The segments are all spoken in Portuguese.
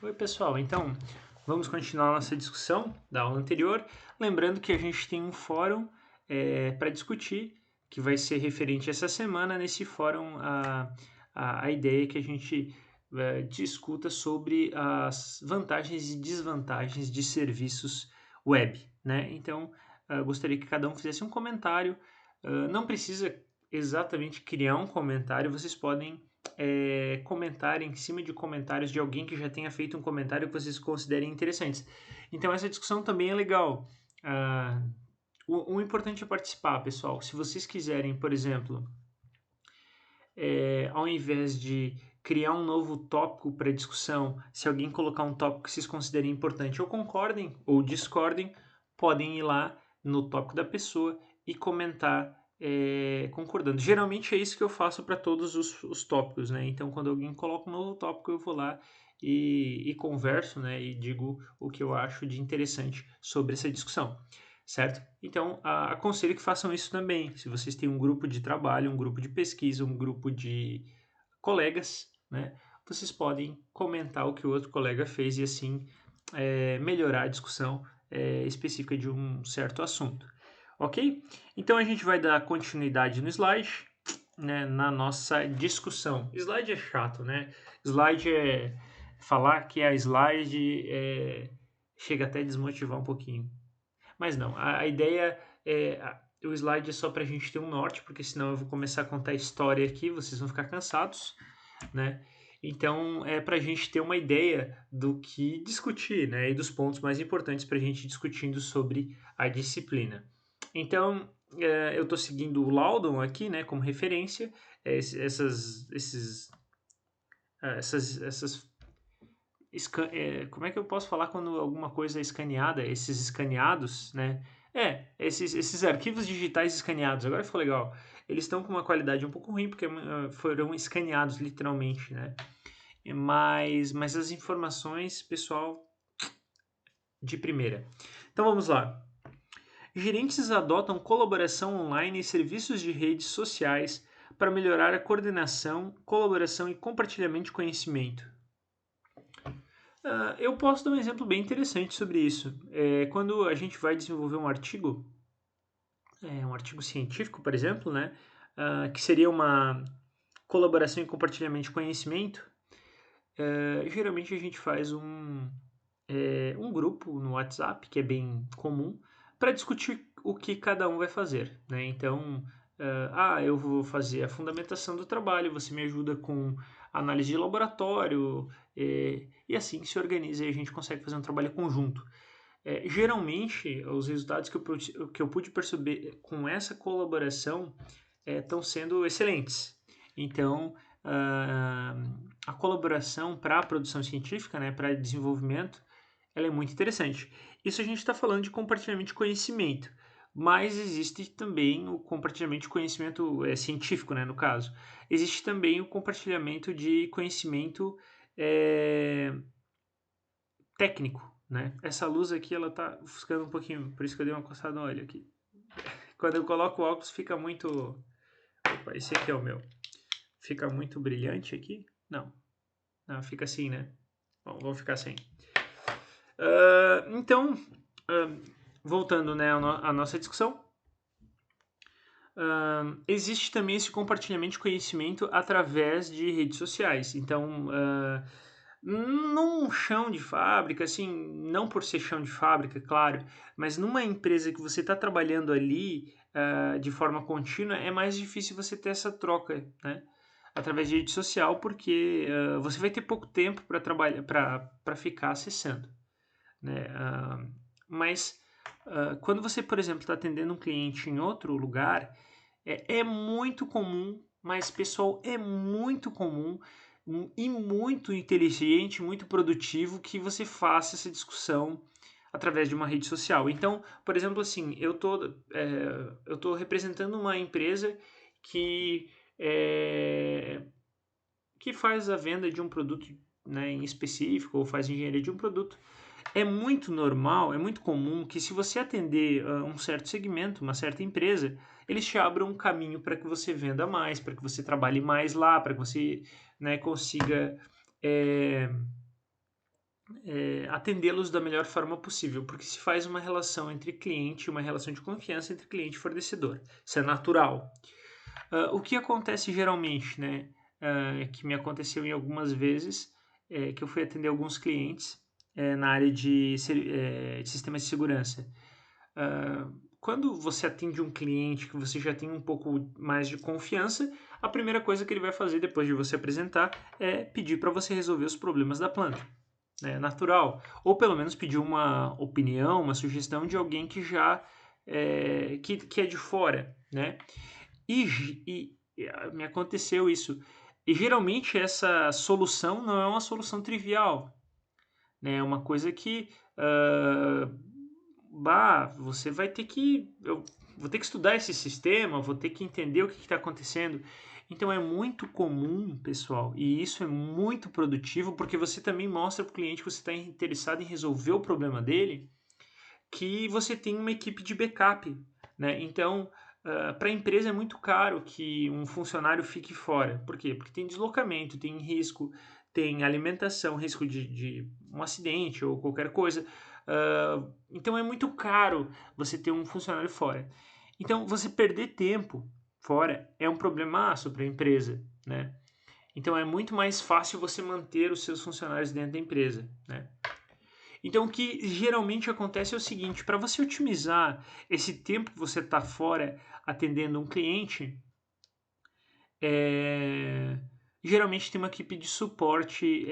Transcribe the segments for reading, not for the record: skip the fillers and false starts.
Oi, pessoal. Então, vamos continuar nossa discussão da aula anterior. Lembrando que a gente tem um fórum para discutir, que vai ser referente essa semana. Nesse fórum, a ideia é que a gente discuta sobre as vantagens e desvantagens de serviços web, né? Então, gostaria que cada um fizesse um comentário. Não precisa exatamente criar um comentário, vocês podem comentar em cima de comentários de alguém que já tenha feito um comentário que vocês considerem interessantes. Então essa discussão também é legal. O importante é participar, pessoal. Se vocês quiserem, por exemplo, ao invés de criar um novo tópico para discussão, se alguém colocar um tópico que vocês considerem importante ou concordem ou discordem, podem ir lá no tópico da pessoa e comentar concordando. Geralmente é isso que eu faço para todos os tópicos, né? Então, quando alguém coloca um novo tópico, eu vou lá e converso, né? E digo o que eu acho de interessante sobre essa discussão, certo? Então, aconselho que façam isso também. Se vocês têm um grupo de trabalho, um grupo de pesquisa, um grupo de colegas, né? Vocês podem comentar o que o outro colega fez e assim melhorar a discussão específica de um certo assunto. Ok? Então a gente vai dar continuidade no slide, né, na nossa discussão. Slide é chato, né? Slide é falar que a slide chega até a desmotivar um pouquinho. Mas não, a ideia é. O slide é só para a gente ter um norte, porque senão eu vou começar a contar história aqui, vocês vão ficar cansados, né? Então é para a gente ter uma ideia do que discutir, né? E dos pontos mais importantes para a gente discutindo sobre a disciplina. Então eu estou seguindo o Loudon aqui, né? Como referência, essas como é que eu posso falar quando alguma coisa é escaneada? Esses escaneados, né? Esses arquivos digitais escaneados, agora ficou legal. Eles estão com uma qualidade um pouco ruim, porque foram escaneados, literalmente, né? Mas as informações, pessoal, de primeira. Então vamos lá. Gerentes adotam colaboração online e serviços de redes sociais para melhorar a coordenação, colaboração e compartilhamento de conhecimento. Eu posso dar um exemplo bem interessante sobre isso. Quando a gente vai desenvolver um artigo científico, por exemplo, né, que seria uma colaboração e compartilhamento de conhecimento, geralmente a gente faz um grupo no WhatsApp, que é bem comum, para discutir o que cada um vai fazer, né? Então, eu vou fazer a fundamentação do trabalho, você me ajuda com análise de laboratório, e assim se organiza e a gente consegue fazer um trabalho conjunto. Geralmente, os resultados que eu pude perceber com essa colaboração estão sendo excelentes. Então, a colaboração para a produção científica, né, para desenvolvimento, ela é muito interessante. Isso a gente está falando de compartilhamento de conhecimento, mas existe também o compartilhamento de conhecimento científico, né, no caso. Existe também o compartilhamento de conhecimento técnico, né? Essa luz aqui, ela tá ofuscando um pouquinho, por isso que eu dei uma coçada no olho aqui. Quando eu coloco o óculos, fica muito... Opa, esse aqui é o meu. Fica muito brilhante aqui? Não. Não, fica assim, né? Bom, vou ficar sem. Então, voltando, né, à nossa discussão, existe também esse compartilhamento de conhecimento através de redes sociais. Então, num chão de fábrica, assim, não por ser chão de fábrica, claro, mas numa empresa que você está trabalhando ali de forma contínua, é mais difícil você ter essa troca, né? Através de rede social, porque você vai ter pouco tempo para trabalhar, para ficar acessando, né? Mas quando você, por exemplo, está atendendo um cliente em outro lugar, é muito comum, mas pessoal, é muito comum e muito inteligente, muito produtivo que você faça essa discussão através de uma rede social. Então, por exemplo, assim, eu tô representando uma empresa que que faz a venda de um produto, né, em específico ou faz engenharia de um produto. É muito normal, é muito comum que se você atender um certo segmento, uma certa empresa, eles te abram um caminho para que você venda mais, para que você trabalhe mais lá, para que você, né, consiga atendê-los da melhor forma possível, porque se faz uma relação entre cliente, uma relação de confiança entre cliente e fornecedor. Isso é natural. O que acontece geralmente, né, que me aconteceu em algumas vezes, que eu fui atender alguns clientes na área de sistemas de segurança. Quando você atende um cliente que você já tem um pouco mais de confiança, a primeira coisa que ele vai fazer depois de você apresentar é pedir para você resolver os problemas da planta. É natural. Ou pelo menos pedir uma opinião, uma sugestão de alguém que já que é de fora, né? Me aconteceu isso. E geralmente essa solução não é uma solução trivial, né? É uma coisa que você vai ter que. Eu vou ter que estudar esse sistema, vou ter que entender o que está acontecendo. Então é muito comum, pessoal, e isso é muito produtivo, porque você também mostra para o cliente que você está interessado em resolver o problema dele, que você tem uma equipe de backup, né? Então, para a empresa é muito caro que um funcionário fique fora. Por quê? Porque tem deslocamento, tem risco, tem alimentação, risco de um acidente ou qualquer coisa. Então é muito caro você ter um funcionário fora. Então, você perder tempo fora é um problemaço para a empresa, né? Então é muito mais fácil você manter os seus funcionários dentro da empresa, né? Então, o que geralmente acontece é o seguinte: para você otimizar esse tempo que você está fora atendendo um cliente, geralmente tem uma equipe de suporte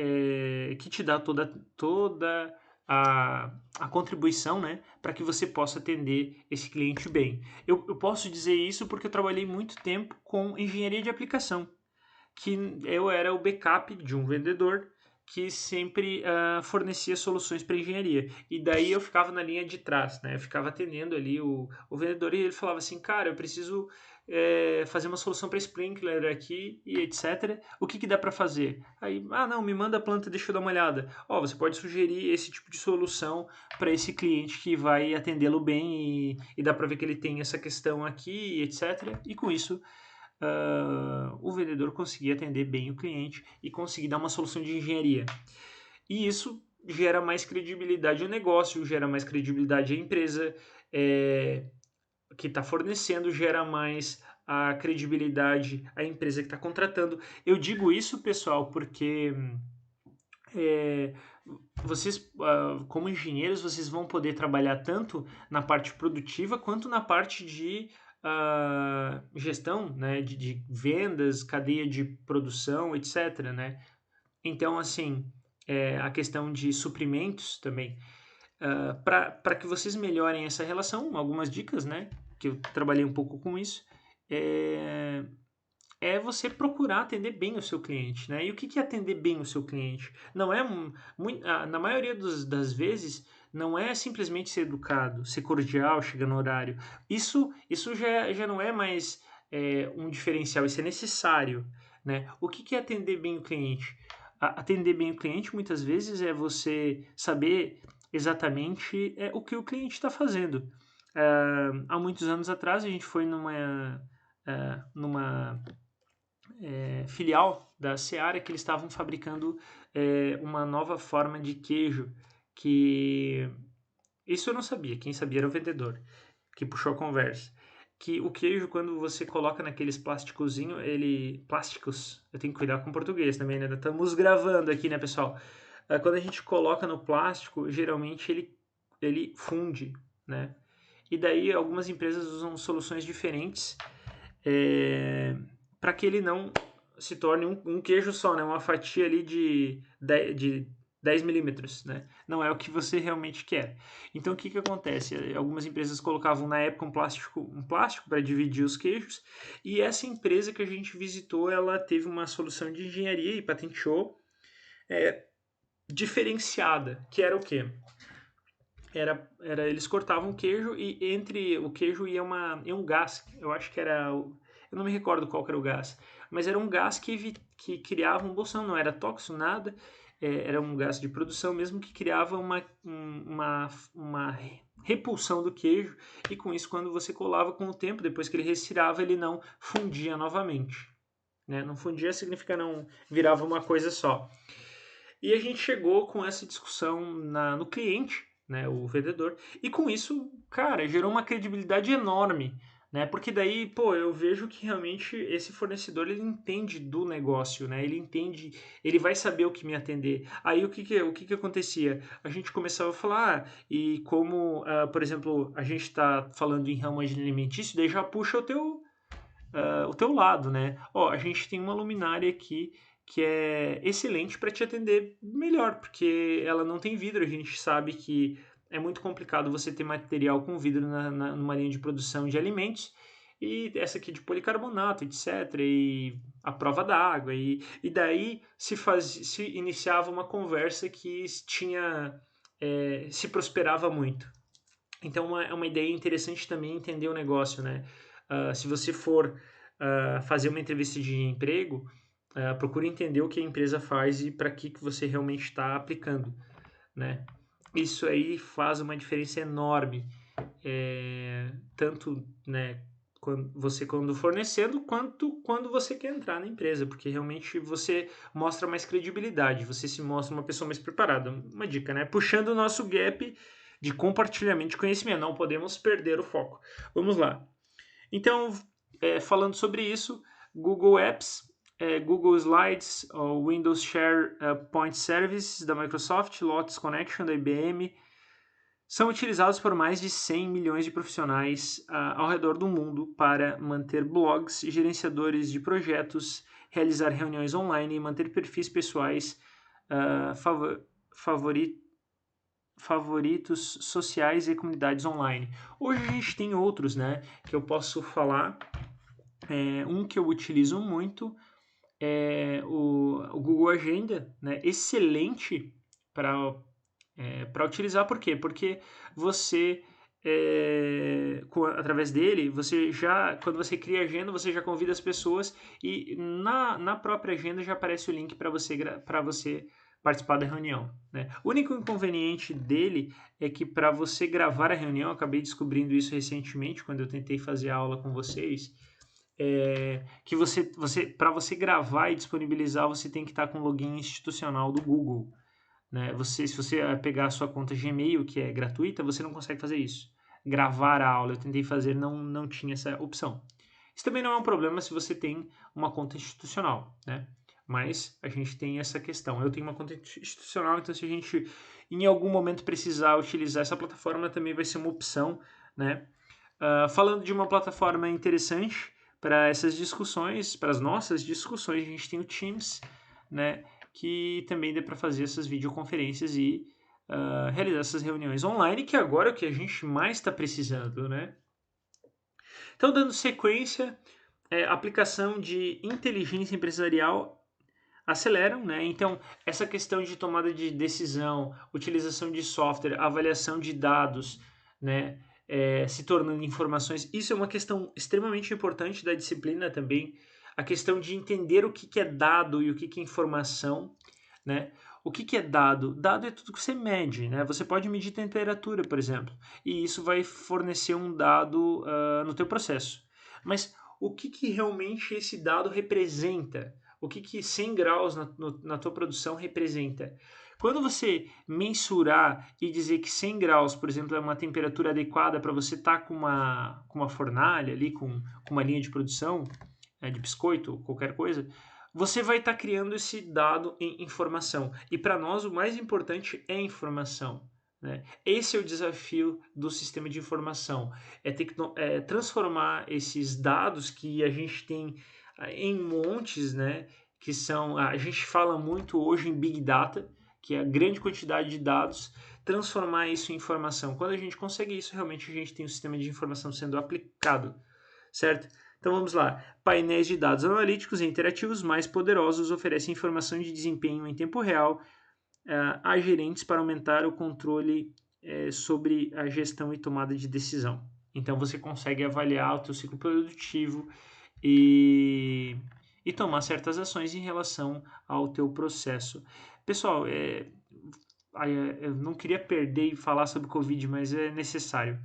que te dá toda a contribuição, né, para que você possa atender esse cliente bem. Eu posso dizer isso porque eu trabalhei muito tempo com engenharia de aplicação, que eu era o backup de um vendedor que sempre fornecia soluções para engenharia. E daí eu ficava na linha de trás, né? Eu ficava atendendo ali o vendedor e ele falava assim, cara, eu preciso fazer uma solução para sprinkler aqui e etc. O que dá para fazer? Aí, não, me manda a planta, deixa eu dar uma olhada. Você pode sugerir esse tipo de solução para esse cliente que vai atendê-lo bem e dá para ver que ele tem essa questão aqui, etc. E com isso o vendedor conseguir atender bem o cliente e conseguir dar uma solução de engenharia. E isso gera mais credibilidade ao negócio, gera mais credibilidade à empresa que está fornecendo, gera mais a credibilidade à empresa que está contratando. Eu digo isso, pessoal, porque vocês, como engenheiros, vocês vão poder trabalhar tanto na parte produtiva quanto na parte de gestão, né, de vendas, cadeia de produção, etc., né? Então, assim, a questão de suprimentos também. Para que vocês melhorem essa relação, algumas dicas, né, que eu trabalhei um pouco com isso, é você procurar atender bem o seu cliente, né? E o que é atender bem o seu cliente? Não é na maioria das vezes não é simplesmente ser educado, ser cordial, chegar no horário. Isso já não é mais um diferencial, isso é necessário, né? O que é atender bem o cliente? Atender bem o cliente muitas vezes é você saber exatamente o que o cliente está fazendo. Há muitos anos atrás a gente foi numa filial da Seara que eles estavam fabricando uma nova forma de queijo que isso eu não sabia, quem sabia era o vendedor que puxou a conversa. Que o queijo, quando você coloca naqueles plásticozinho, plásticos, eu tenho que cuidar com o português também, né? Estamos gravando aqui, né, pessoal? Quando a gente coloca no plástico, geralmente ele funde, né? E daí algumas empresas usam soluções diferentes para que ele não se torne um queijo só, né? Uma fatia ali de 10 milímetros, né? Não é o que você realmente quer. Então, o que acontece? Algumas empresas colocavam na época um plástico para dividir os queijos, e essa empresa que a gente visitou, ela teve uma solução de engenharia e patenteou diferenciada, que era o quê? Eles cortavam o queijo e entre o queijo ia um gás, eu acho que era, eu não me recordo qual era o gás, mas era um gás que criava um bolsão, não era tóxico, nada, era um gás de produção mesmo que criava uma repulsão do queijo e com isso quando você colava com o tempo, depois que ele resfriava, ele não fundia novamente. Né? Não fundia significa não virava uma coisa só. E a gente chegou com essa discussão no cliente, né, o vendedor, e com isso, cara, gerou uma credibilidade enorme, né? Porque daí, pô, eu vejo que realmente esse fornecedor ele entende do negócio, né? Ele entende, ele vai saber o que me atender. Aí o que que acontecia? A gente começava a falar, e como, por exemplo, a gente está falando em ramo alimentício, daí já puxa o teu lado, né? Ó, a gente tem uma luminária aqui que é excelente para te atender melhor, porque ela não tem vidro. A gente sabe que é muito complicado você ter material com vidro numa linha de produção de alimentos. E essa aqui de policarbonato, etc. E a prova d'água. E daí se iniciava uma conversa que se prosperava muito. Então é uma ideia interessante também entender o negócio, né? Se você for fazer uma entrevista de emprego, procure entender o que a empresa faz e para que você realmente está aplicando, né? Isso aí faz uma diferença enorme, tanto, né, quando fornecendo, quanto quando você quer entrar na empresa, porque realmente você mostra mais credibilidade, você se mostra uma pessoa mais preparada. Uma dica, né? Puxando o nosso gap de compartilhamento de conhecimento, não podemos perder o foco. Vamos lá. Então, falando sobre isso, Google Apps, Google Slides, o Windows Share Point Service da Microsoft, Lotus Connection da IBM, são utilizados por mais de 100 milhões de profissionais ao redor do mundo para manter blogs, gerenciadores de projetos, realizar reuniões online e manter perfis pessoais favoritos sociais e comunidades online. Hoje a gente tem outros, né, que eu posso falar. Um que eu utilizo muito é o Google Agenda, né, excelente para utilizar. Por quê? Porque você através dele, quando você cria agenda, você já convida as pessoas e na própria agenda já aparece o link para você participar da reunião, né? O único inconveniente dele é que para você gravar a reunião, eu acabei descobrindo isso recentemente quando eu tentei fazer aula com vocês, que para você gravar e disponibilizar, você tem que estar com o login institucional do Google, né? Se você pegar a sua conta Gmail, que é gratuita, você não consegue fazer isso. Gravar a aula, eu tentei fazer, não tinha essa opção. Isso também não é um problema se você tem uma conta institucional, né? Mas a gente tem essa questão. Eu tenho uma conta institucional, então se a gente em algum momento precisar utilizar essa plataforma, também vai ser uma opção, né? Falando de uma plataforma interessante para essas discussões, para as nossas discussões, a gente tem o Teams, né? Que também dá para fazer essas videoconferências e realizar essas reuniões online, que agora é o que a gente mais está precisando, né? Então, dando sequência, aplicação de inteligência empresarial aceleram, né? Então, essa questão de tomada de decisão, utilização de software, avaliação de dados, né? Se tornando informações, isso é uma questão extremamente importante da disciplina também. A questão de entender o que, que é dado e o que, que é informação, né? O que, que é dado? Dado é tudo que você mede, né? Você pode medir temperatura, por exemplo, e isso vai fornecer um dado no teu processo. Mas o que, que realmente esse dado representa? O que, que 100 graus na tua produção representa? Quando você mensurar e dizer que 100 graus, por exemplo, é uma temperatura adequada para você estar com uma fornalha ali, com uma linha de produção de biscoito ou qualquer coisa, você vai estar criando esse dado em informação. E para nós o mais importante é informação, né? Esse é o desafio do sistema de informação, transformar esses dados que a gente tem em montes, né? Que são, a gente fala muito hoje em Big Data, que é a grande quantidade de dados, transformar isso em informação. Quando a gente consegue isso, realmente a gente tem um sistema de informação sendo aplicado, certo? Então vamos lá. Painéis de dados analíticos e interativos mais poderosos oferecem informação de desempenho em tempo real a gerentes para aumentar o controle sobre a gestão e tomada de decisão. Então você consegue avaliar o teu ciclo produtivo e tomar certas ações em relação ao teu processo. Pessoal, eu não queria perder e falar sobre Covid, mas é necessário.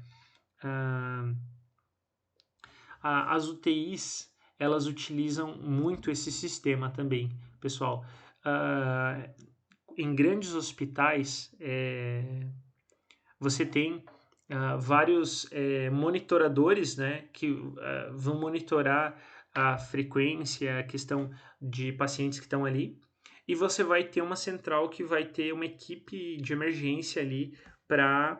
As UTIs, elas utilizam muito esse sistema também, pessoal. em grandes hospitais, você tem vários monitoradores, né, que vão monitorar a frequência, a questão de pacientes que estão ali, e você vai ter uma central que vai ter uma equipe de emergência ali para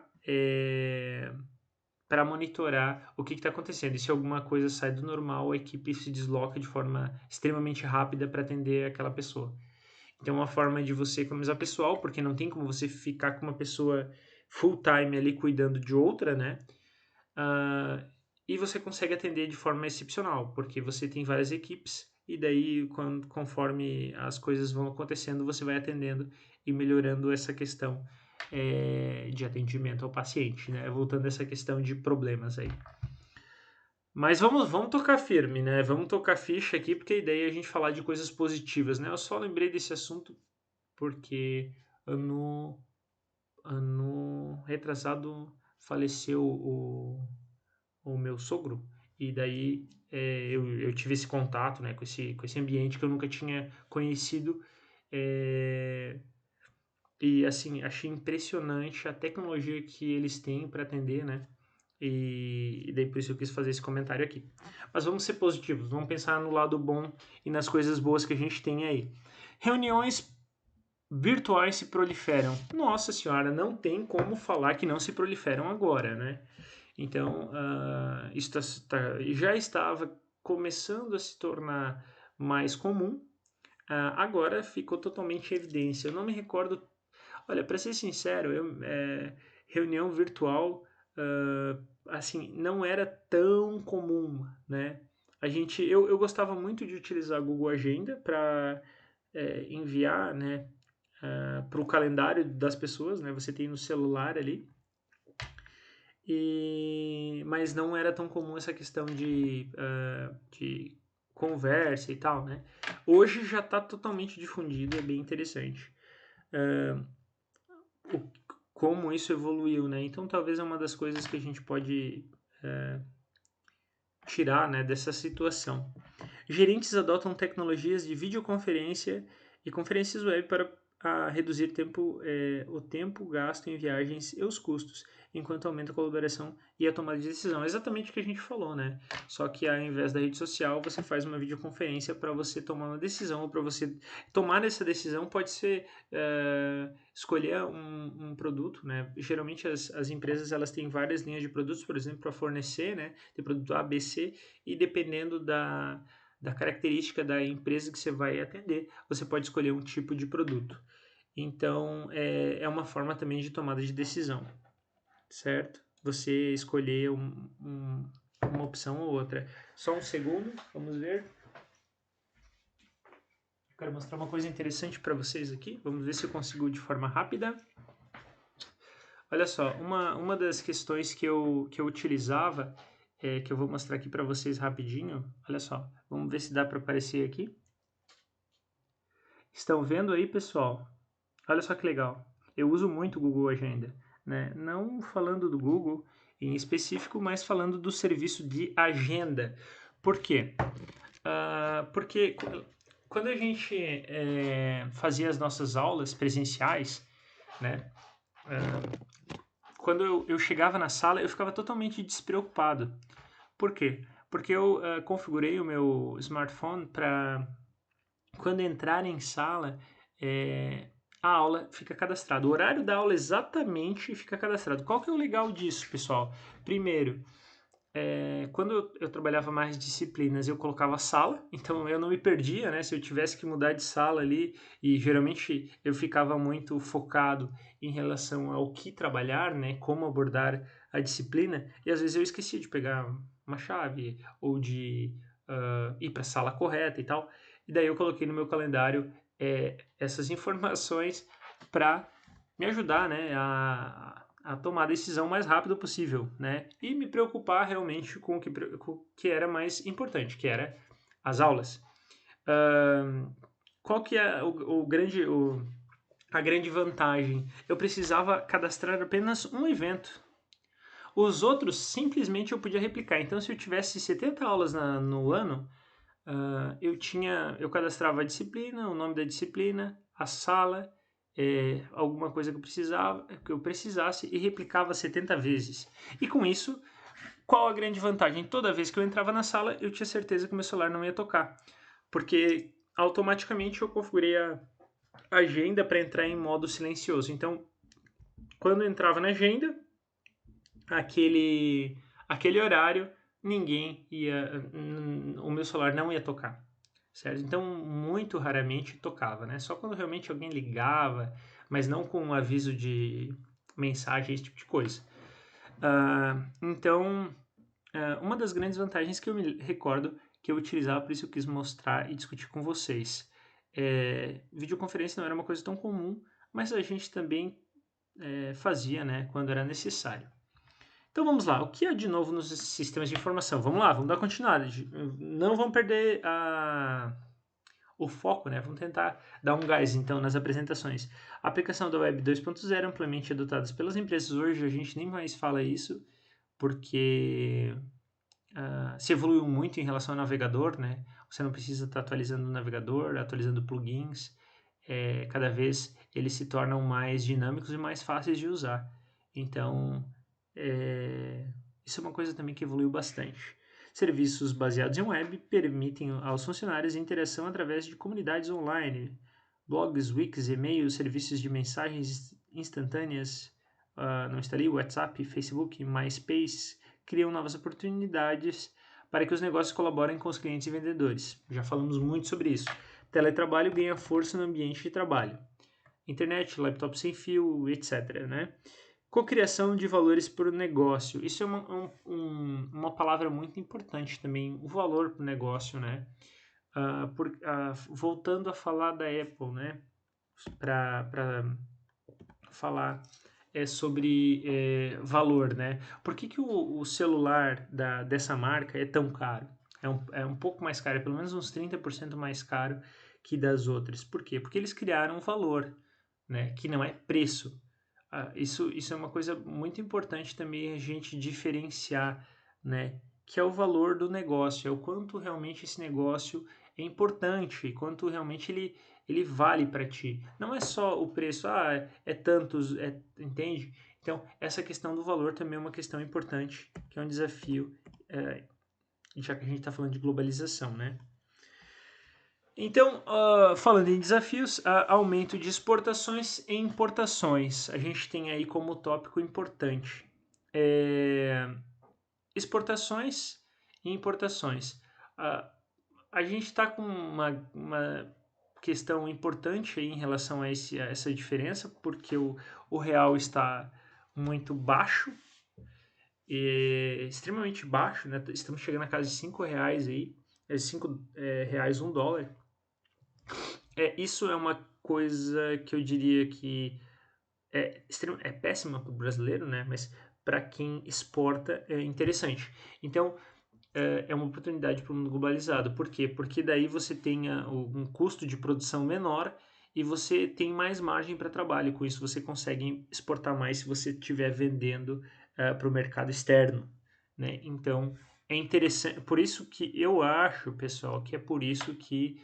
monitorar o que está acontecendo. E se alguma coisa sai do normal, a equipe se desloca de forma extremamente rápida para atender aquela pessoa. Então, é uma forma de você economizar pessoal, porque não tem como você ficar com uma pessoa full time ali cuidando de outra, né? E você consegue atender de forma excepcional, porque você tem várias equipes e daí, conforme as coisas vão acontecendo, você vai atendendo e melhorando essa questão de atendimento ao paciente, né? Voltando a essa questão de problemas aí. Mas vamos tocar firme, né? Vamos tocar ficha aqui, porque a ideia é a gente falar de coisas positivas, né? Eu só lembrei desse assunto porque ano retrasado faleceu o meu sogro, e daí eu tive esse contato, né, com esse ambiente que eu nunca tinha conhecido, e assim, achei impressionante a tecnologia que eles têm para atender, né, e daí por isso eu quis fazer esse comentário aqui. Mas vamos ser positivos, vamos pensar no lado bom e nas coisas boas que a gente tem aí. Reuniões virtuais se proliferam. Nossa senhora, não tem como falar que não se proliferam agora, né? Então, isso já estava começando a se tornar mais comum, agora ficou totalmente em evidência. Eu não me recordo. Olha, para ser sincero, reunião virtual, assim, não era tão comum, né? Eu gostava muito de utilizar a Google Agenda para enviar, né, para o calendário das pessoas, né? Você tem no celular ali. Mas não era tão comum essa questão de conversa e tal, né? Hoje já está totalmente difundido, é bem interessante. Como isso evoluiu, né? Então talvez é uma das coisas que a gente pode tirar, né, dessa situação. Gerentes adotam tecnologias de videoconferência e conferências web para reduzir o tempo gasto em viagens e os custos, enquanto aumenta a colaboração e a tomada de decisão. É exatamente o que a gente falou, né? Só que ao invés da rede social, você faz uma videoconferência para você tomar uma decisão, ou para você tomar essa decisão pode ser escolher um produto, né? Geralmente as empresas elas têm várias linhas de produtos, por exemplo, para fornecer, né? Tem produto A, B, C, e dependendo da característica da empresa que você vai atender, você pode escolher um tipo de produto. Então, é uma forma também de tomada de decisão, certo? Você escolher uma opção ou outra. Só um segundo, vamos ver. Quero mostrar uma coisa interessante para vocês aqui. Vamos ver se eu consigo de forma rápida. Olha só, uma das questões que eu utilizava, que eu vou mostrar aqui para vocês rapidinho. Olha só, vamos ver se dá para aparecer aqui. Estão vendo aí, pessoal? Olha só que legal. Eu uso muito o Google Agenda, né? Não falando do Google em específico, mas falando do serviço de agenda. Por quê? Porque quando a gente fazia as nossas aulas presenciais, né? Quando eu chegava na sala, eu ficava totalmente despreocupado. Por quê? Porque eu configurei o meu smartphone para quando entrar em sala, a aula fica cadastrada. O horário da aula exatamente fica cadastrado. Qual que é o legal disso, pessoal? Primeiro, quando eu trabalhava mais disciplinas, eu colocava sala, então eu não me perdia, né? Se eu tivesse que mudar de sala ali, e geralmente eu ficava muito focado em relação ao que trabalhar, né? Como abordar a disciplina, e às vezes eu esquecia de pegar uma chave ou de ir para a sala correta e tal. E daí eu coloquei no meu calendário essas informações para me ajudar, né, a tomar a decisão o mais rápido possível, né, e me preocupar realmente com o que era mais importante, que era as aulas. Qual que é a grande vantagem? Eu precisava cadastrar apenas um evento. Os outros, simplesmente eu podia replicar. Então, se eu tivesse 70 aulas no ano, eu cadastrava a disciplina, o nome da disciplina, a sala, alguma coisa que eu precisasse e replicava 70 vezes. E com isso, qual a grande vantagem? Toda vez que eu entrava na sala, eu tinha certeza que meu celular não ia tocar, porque automaticamente eu configurei a agenda para entrar em modo silencioso. Então, quando eu entrava na agenda, aquele horário, o meu celular não ia tocar, certo? Então, muito raramente tocava, né? Só quando realmente alguém ligava, mas não com um aviso de mensagem, esse tipo de coisa. Então, uma das grandes vantagens que eu me recordo que eu utilizava, por isso eu quis mostrar e discutir com vocês. Videoconferência não era uma coisa tão comum, mas a gente também fazia, né, quando era necessário. Então vamos lá, o que há de novo nos sistemas de informação? Vamos lá, vamos dar continuidade. Não vamos perder o foco, né? Vamos tentar dar um gás então nas apresentações. A aplicação da Web 2.0 amplamente adotada pelas empresas hoje, a gente nem mais fala isso, porque se evoluiu muito em relação ao navegador, né? Você não precisa estar atualizando o navegador, atualizando plugins. Cada vez eles se tornam mais dinâmicos e mais fáceis de usar. Então, isso é uma coisa também que evoluiu bastante. Serviços baseados em web permitem aos funcionários interação através de comunidades online, blogs, wikis, e-mails, serviços de mensagens instantâneas, não está ali, WhatsApp, Facebook, MySpace, criam novas oportunidades para que os negócios colaborem com os clientes e vendedores. Já falamos muito sobre isso. Teletrabalho ganha força no ambiente de trabalho. Internet, laptop sem fio, etc. Né? Cocriação de valores para o negócio. Isso é uma palavra muito importante também, o valor para o negócio, né? Voltando a falar da Apple, né? Para falar sobre valor, né? Por que o celular dessa marca é tão caro? É um pouco mais caro, é pelo menos uns 30% mais caro que das outras. Por quê? Porque eles criaram um valor, né? Que não é preço. Isso é uma coisa muito importante também a gente diferenciar, né? Que é o valor do negócio, é o quanto realmente esse negócio é importante, quanto realmente ele vale para ti. Não é só o preço, é tantos, entende? Então, essa questão do valor também é uma questão importante, que é um desafio, já que a gente está falando de globalização, né? Então, falando em desafios, aumento de exportações e importações. A gente tem aí como tópico importante. Exportações e importações. A gente está com uma questão importante aí em relação a essa diferença, porque o real está muito baixo, extremamente baixo, né? Estamos chegando a casa de R$ 5 aí, R$ 5 um dólar. Isso é uma coisa que eu diria que é péssima para o brasileiro, né? Mas para quem exporta é interessante. Então, é uma oportunidade para o mundo globalizado. Por quê? Porque daí você tem um custo de produção menor e você tem mais margem para trabalho. Com isso, você consegue exportar mais se você estiver vendendo para o mercado externo, né? Então, é interessante. Por isso que eu acho, pessoal, que é por isso que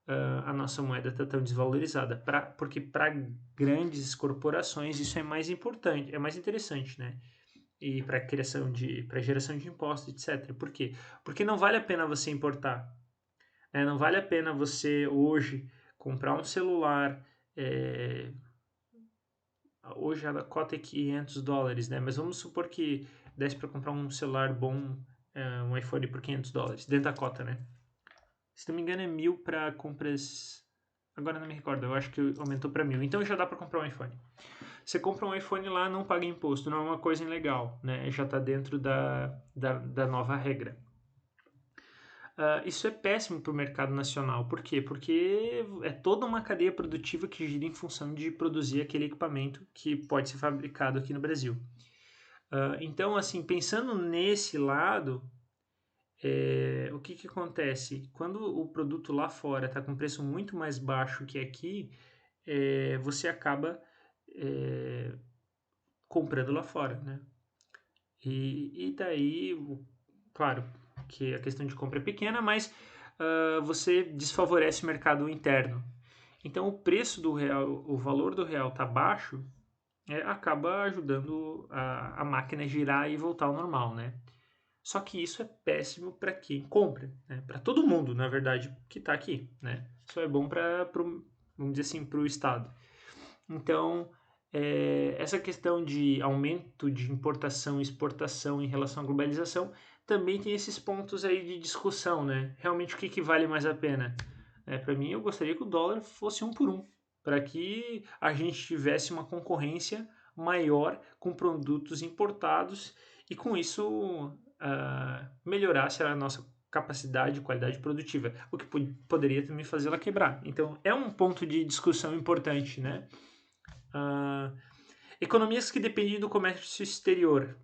a nossa moeda está tão desvalorizada. Porque para grandes corporações isso é mais importante, é mais interessante, né? E para geração de impostos, etc. Por quê? Porque não vale a pena você importar. Né? Não vale a pena você hoje comprar um celular. Hoje a cota é $500, né? Mas vamos supor que desse para comprar um celular bom, um iPhone por $500, dentro da cota, né? Se não me engano é 1.000 para compras. Agora não me recordo, eu acho que aumentou para 1.000. Então já dá para comprar um iPhone. Você compra um iPhone lá, não paga imposto, não é uma coisa ilegal, né? Já está dentro da nova regra. Isso é péssimo para o mercado nacional. Por quê? Porque é toda uma cadeia produtiva que gira em função de produzir aquele equipamento que pode ser fabricado aqui no Brasil. Então, assim, pensando nesse lado, o que acontece? Quando o produto lá fora está com preço muito mais baixo que aqui, você acaba comprando lá fora, né? E daí, claro que a questão de compra é pequena, mas você desfavorece o mercado interno. Então, o preço do real, o valor do real tá baixo, acaba ajudando a máquina a girar e voltar ao normal, né? Só que isso é péssimo para quem compra, né? Para todo mundo, na verdade, que está aqui, né? Só é bom para, vamos dizer assim, para o Estado. Então, essa questão de aumento de importação e exportação em relação à globalização também tem esses pontos aí de discussão, né? Realmente, o que vale mais a pena? Para mim, eu gostaria que o dólar fosse 1 por 1, para que a gente tivesse uma concorrência maior com produtos importados e com isso melhorasse a nossa capacidade e qualidade produtiva, o que poderia também fazê-la quebrar. Então, é um ponto de discussão importante, né? Economias que dependem do comércio exterior.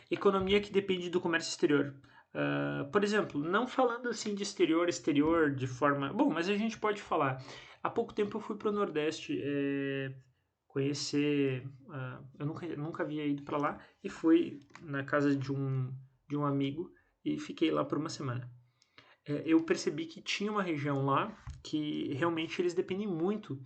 Economia que depende do comércio exterior. Por exemplo, não falando assim de exterior de forma. Bom, mas a gente pode falar. Há pouco tempo eu fui para o Nordeste conhecer. Eu nunca havia ido para lá e fui na casa de um amigo e fiquei lá por uma semana. Eu percebi que tinha uma região lá que realmente eles dependem muito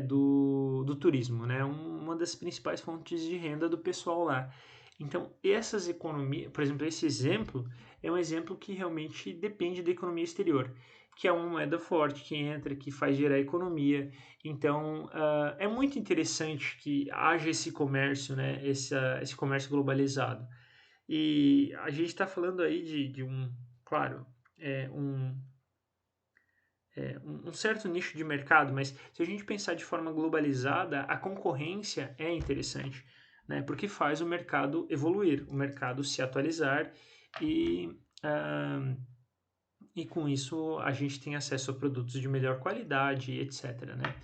do turismo, né? Uma das principais fontes de renda do pessoal lá. Então, essas economias, por exemplo, esse exemplo é um exemplo que realmente depende da economia exterior, que é uma moeda forte que entra, que faz gerar economia. Então, é muito interessante que haja esse comércio, né? Esse comércio globalizado. E a gente está falando aí de um, claro, é, um, um certo nicho de mercado, mas se a gente pensar de forma globalizada, a concorrência é interessante, né? Porque faz o mercado evoluir, o mercado se atualizar e, uh, e com isso a gente tem acesso a produtos de melhor qualidade, etc, né?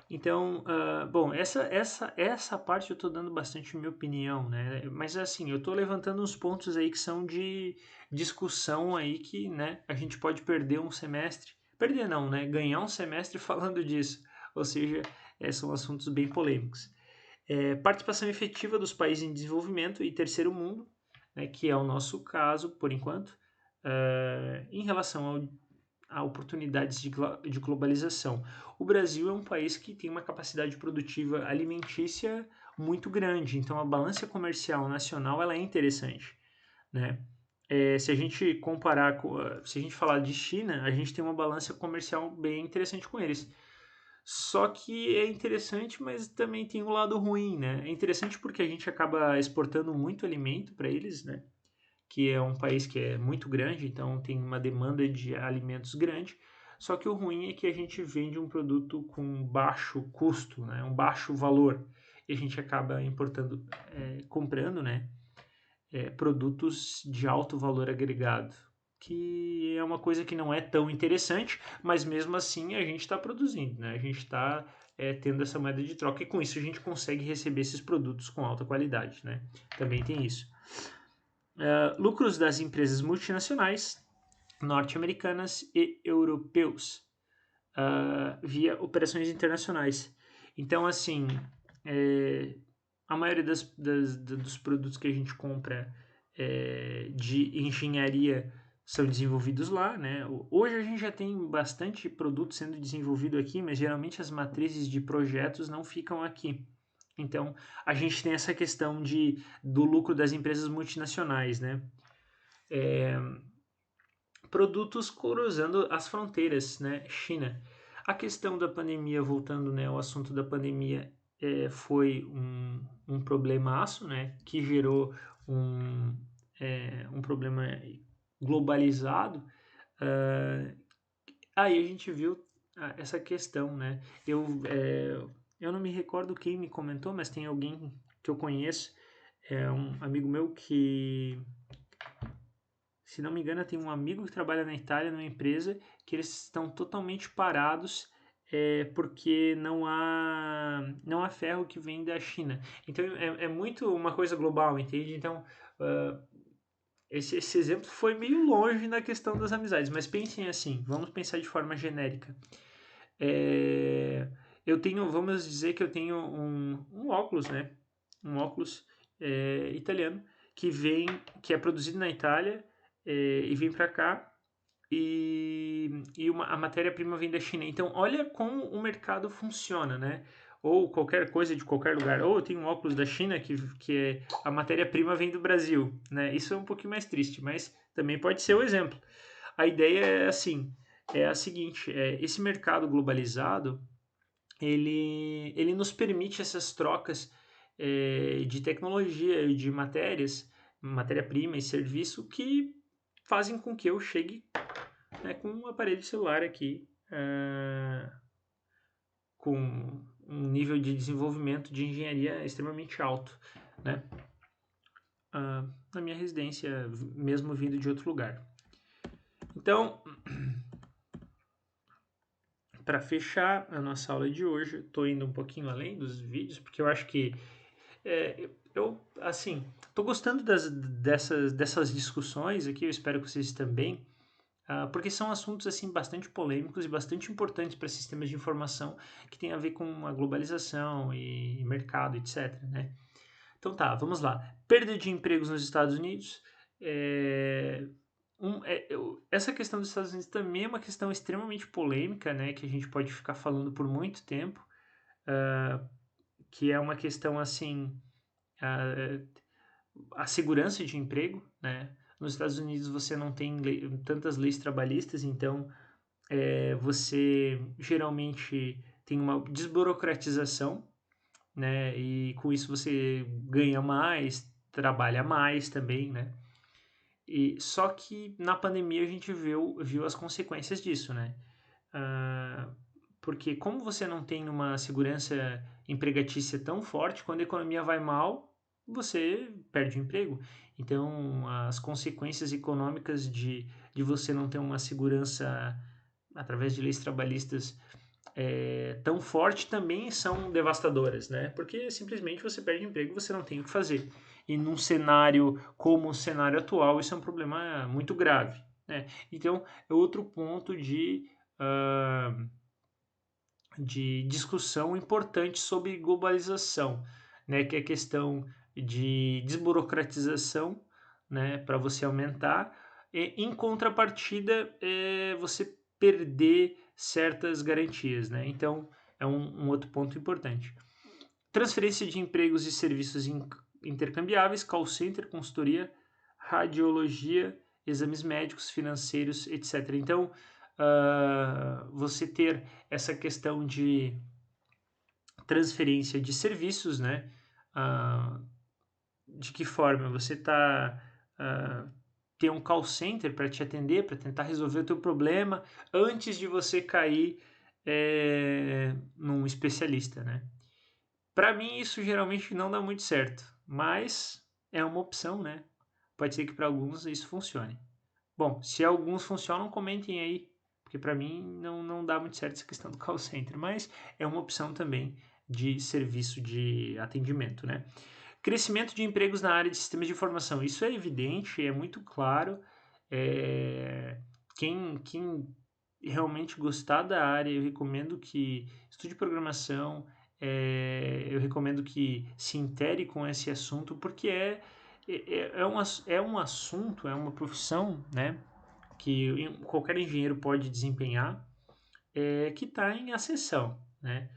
Então, bom, essa parte eu estou dando bastante minha opinião, né? Mas assim, eu estou levantando uns pontos aí que são de discussão aí que, né, a gente pode perder um semestre. Perder não, né? Ganhar um semestre falando disso. Ou seja, são assuntos bem polêmicos. Participação efetiva dos países em desenvolvimento e terceiro mundo, né, que é o nosso caso, por enquanto, em relação a oportunidades de globalização. O Brasil é um país que tem uma capacidade produtiva alimentícia muito grande, então a balança comercial nacional ela é interessante, né? Se a gente comparar, se a gente falar de China, a gente tem uma balança comercial bem interessante com eles. Só que é interessante, mas também tem um lado ruim, né? É interessante porque a gente acaba exportando muito alimento para eles, né? Que é um país que é muito grande, então tem uma demanda de alimentos grande. Só que o ruim é que a gente vende um produto com baixo custo, né? Um baixo valor. E a gente acaba importando, comprando, né? Produtos de alto valor agregado, que é uma coisa que não é tão interessante, mas mesmo assim a gente está produzindo, né? A gente está tendo essa moeda de troca e com isso a gente consegue receber esses produtos com alta qualidade, né? Também tem isso. Lucros das empresas multinacionais norte-americanas e europeus via operações internacionais. Então, assim, a maioria dos produtos que a gente compra de engenharia são desenvolvidos lá, né? Hoje a gente já tem bastante produto sendo desenvolvido aqui, mas geralmente as matrizes de projetos não ficam aqui. Então, a gente tem essa questão do lucro das empresas multinacionais, né? Produtos cruzando as fronteiras, né? China. A questão da pandemia, voltando, né, ao assunto da pandemia, foi um problemaço, né? Que gerou um problema globalizado. Aí a gente viu essa questão, né? Eu não me recordo quem me comentou, mas tem alguém que eu conheço, um amigo meu que, se não me engano, tem um amigo que trabalha na Itália numa empresa que eles estão totalmente parados porque não há ferro que vem da China. Então é muito uma coisa global, entende? Então esse exemplo foi meio longe na questão das amizades, mas pensem assim, vamos pensar de forma genérica. Eu tenho, vamos dizer que eu tenho um óculos, né? Um óculos italiano que é produzido na Itália e vem para cá e a matéria-prima vem da China. Então, olha como o mercado funciona, né? Ou qualquer coisa de qualquer lugar. Ou eu tenho um óculos da China que é a matéria-prima vem do Brasil, né? Isso é um pouquinho mais triste, mas também pode ser o exemplo. A ideia é assim, é a seguinte, esse mercado globalizado, ele nos permite essas trocas de tecnologia e de matéria-prima e serviço que fazem com que eu chegue, né, com um aparelho celular aqui, com um nível de desenvolvimento de engenharia extremamente alto, né, na minha residência, mesmo vindo de outro lugar. Então, para fechar a nossa aula de hoje, estou indo um pouquinho além dos vídeos, porque eu acho que eu, assim, estou gostando dessas discussões aqui, eu espero que vocês também, porque são assuntos, assim, bastante polêmicos e bastante importantes para sistemas de informação que tem a ver com a globalização e mercado, etc, né? Então tá, vamos lá. Perda de empregos nos Estados Unidos. Essa questão dos Estados Unidos também é uma questão extremamente polêmica, né? Que a gente pode ficar falando por muito tempo. Que é uma questão, assim, a segurança de emprego, né? Nos Estados Unidos você não tem tantas leis trabalhistas, então você geralmente tem uma desburocratização, né? E com isso você ganha mais, trabalha mais também, né? E só que na pandemia a gente viu as consequências disso, né? Porque como você não tem uma segurança empregatícia tão forte, quando a economia vai mal, você perde o emprego. Então, as consequências econômicas de você não ter uma segurança através de leis trabalhistas tão forte também são devastadoras, né? Porque simplesmente você perde emprego e você não tem o que fazer. E num cenário como o cenário atual, isso é um problema muito grave, né? Então, é outro ponto de discussão importante sobre globalização, né? Que é a questão de desburocratização, né? Para você aumentar. E, em contrapartida, você perder certas garantias, né? Então, é um outro ponto importante. Transferência de empregos e serviços intercambiáveis, call center, consultoria, radiologia, exames médicos, financeiros, etc. Então, você ter essa questão de transferência de serviços, né? De que forma você tem um call center para te atender, para tentar resolver o teu problema antes de você cair num especialista, né? Para mim isso geralmente não dá muito certo, mas é uma opção, né? Pode ser que para alguns isso funcione. Bom, se alguns funcionam, comentem aí, porque para mim não dá muito certo essa questão do call center, mas é uma opção também de serviço de atendimento, né? Crescimento de empregos na área de sistemas de informação. Isso é evidente, é muito claro. Quem realmente gostar da área, eu recomendo que estude programação, eu recomendo que se intere com esse assunto, porque é um assunto, é uma profissão, né, que qualquer engenheiro pode desempenhar, que está em ascensão, né?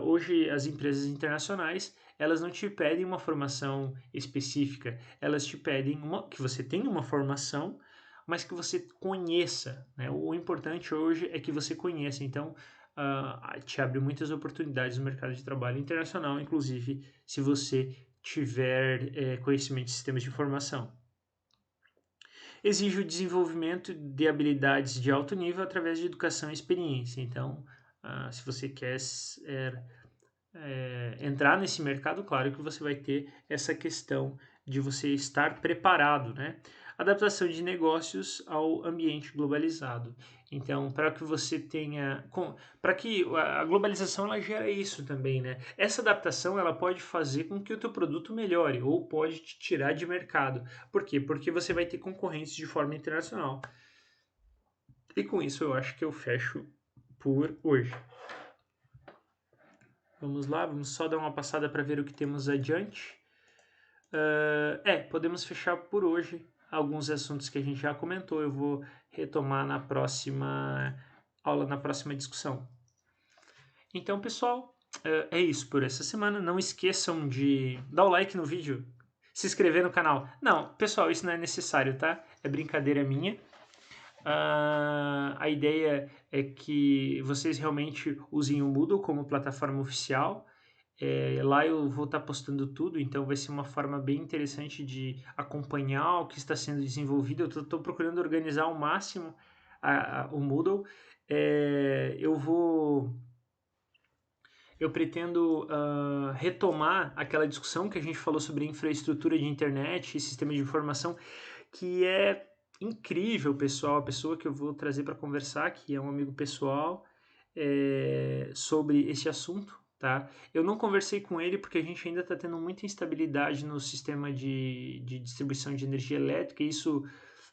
Hoje as empresas internacionais elas não te pedem uma formação específica, elas te pedem que você tenha uma formação, mas que você conheça, né? O importante hoje é que você conheça, então te abre muitas oportunidades no mercado de trabalho internacional, inclusive se você tiver conhecimento de sistemas de informação. Exige o desenvolvimento de habilidades de alto nível através de educação e experiência. Então, se você quer entrar nesse mercado, claro que você vai ter essa questão de você estar preparado, né? Adaptação de negócios ao ambiente globalizado. Então, para que você tenha, para que a globalização ela gera isso também, né? Essa adaptação ela pode fazer com que o teu produto melhore ou pode te tirar de mercado. Por quê? Porque você vai ter concorrência de forma internacional. E com isso eu acho que eu fecho por hoje. Vamos lá, vamos só dar uma passada para ver o que temos adiante. Podemos fechar por hoje alguns assuntos que a gente já comentou, eu vou retomar na próxima aula, na próxima discussão. Então, pessoal, é isso por essa semana. Não esqueçam de dar o like no vídeo, se inscrever no canal. Não, pessoal, isso não é necessário, tá? É brincadeira minha. A ideia é que vocês realmente usem o Moodle como plataforma oficial. Lá eu vou estar postando tudo, então vai ser uma forma bem interessante de acompanhar o que está sendo desenvolvido. Eu estou procurando organizar ao máximo o Moodle. Eu pretendo retomar aquela discussão que a gente falou sobre infraestrutura de internet e sistema de informação, que é incrível, pessoal. A pessoa que eu vou trazer para conversar, que é um amigo pessoal, sobre esse assunto. Tá? Eu não conversei com ele porque a gente ainda está tendo muita instabilidade no sistema de distribuição de energia elétrica, e isso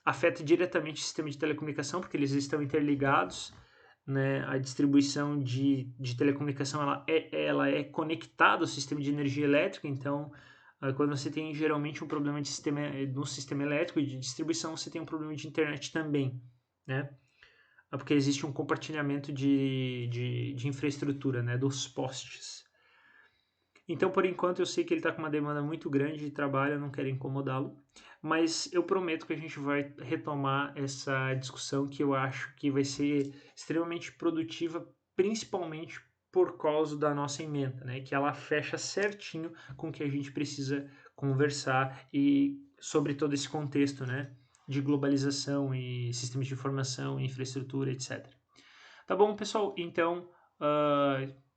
afeta diretamente o sistema de telecomunicação, porque eles estão interligados, né? A distribuição de telecomunicação ela é conectada ao sistema de energia elétrica, então quando você tem geralmente um problema de sistema, no sistema elétrico e de distribuição, você tem um problema de internet também, né? Porque existe um compartilhamento de infraestrutura, né? Dos postes. Então, por enquanto, eu sei que ele está com uma demanda muito grande de trabalho, eu não quero incomodá-lo, mas eu prometo que a gente vai retomar essa discussão, que eu acho que vai ser extremamente produtiva, principalmente por causa da nossa ementa, né? Que ela fecha certinho com o que a gente precisa conversar e sobre todo esse contexto, né? De globalização e sistemas de informação, infraestrutura, etc. Tá bom, pessoal? Então,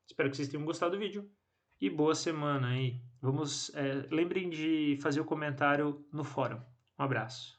espero que vocês tenham gostado do vídeo e boa semana aí. Lembrem de fazer o comentário no fórum. Um abraço.